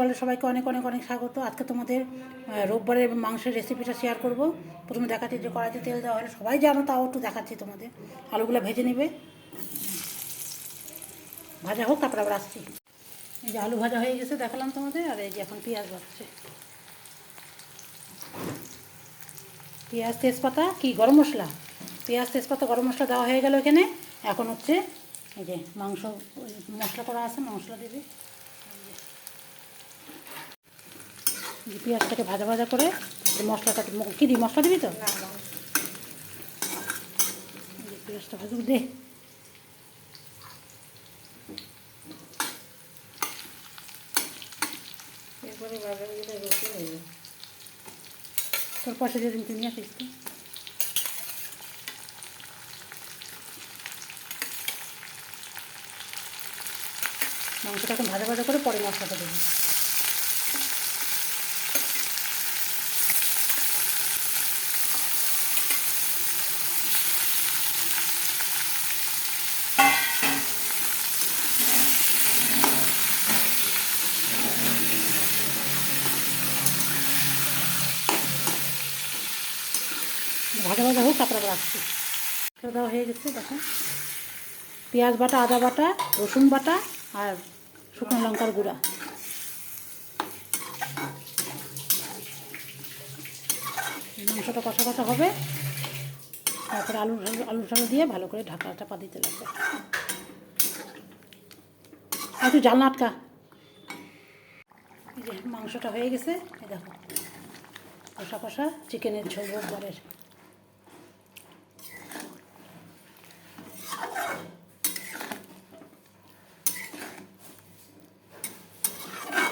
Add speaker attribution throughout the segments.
Speaker 1: ওয়ার্ল্ডে সবাইকে অনেক অনেক অনেক স্বাগত। আজকে তোমাদের রোববারের মাংসের রেসিপিটা শেয়ার করব। প্রথমে দেখাচ্ছি যে কড়াইতে তেল দেওয়া হয়, সবাই জানো, তাও একটু দেখাচ্ছি তোমাদের। আলুগুলো ভেজে নেবে, ভাজা হোক, তারপর আবার আসছি। এই যে আলু ভাজা হয়ে গেছে দেখালাম তোমাদের, আর এই যে এখন পেঁয়াজ ভাজছে। পেঁয়াজ তেজপাতা কি গরম মশলা, পেঁয়াজ তেজপাতা গরম মশলা দেওয়া হয়ে গেল এখানে। এখন হচ্ছে এই যে মাংস মশলা করা আছে, মশলা দেবে। পেঁয়াজটাকে ভাজা ভাজা করে মশলাটা কী দিই, মশলা দিবি তো? পেঁয়াজটা ভাজুক দে। তোর পয়সা দিয়ে দিন, তুই নিয়ে আসিস। মাংসটা এখন ভাজা ভাজা করে পরে মশলাটা দেবো। ভাজা ভাজা হোক, তারপর আবার আসছি। দেওয়া হয়ে গেছে দেখো, পেঁয়াজ বাটা, আদা বাটা, রসুন বাটা আর শুকনো লঙ্কার গুঁড়া। মাংসটা কষা কষা হবে, তারপরে আলু টালু দিয়ে ভালো করে ঢাকা চাপা দিতে লাগবে। আর তুই জাল না আটকা। এই যে মাংসটা হয়ে গেছে, এই দেখো কষা কষা চিকেনের ঝোল রোববারের।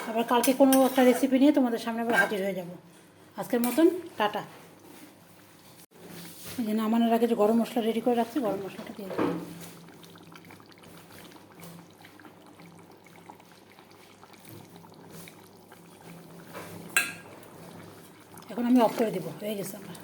Speaker 1: আবার কালকে কোনো একটা রেসিপি নিয়ে তোমাদের সামনে আবার হাজির হয়ে যাব। আজকের মতন টাটা। এই যে নামানোর আগে যে গরম মশলা রেডি করে রাখছি, গরম মশলাটা দিয়ে দিই। এখন আমি অফ করে দেবো, হয়ে গেছে আমার।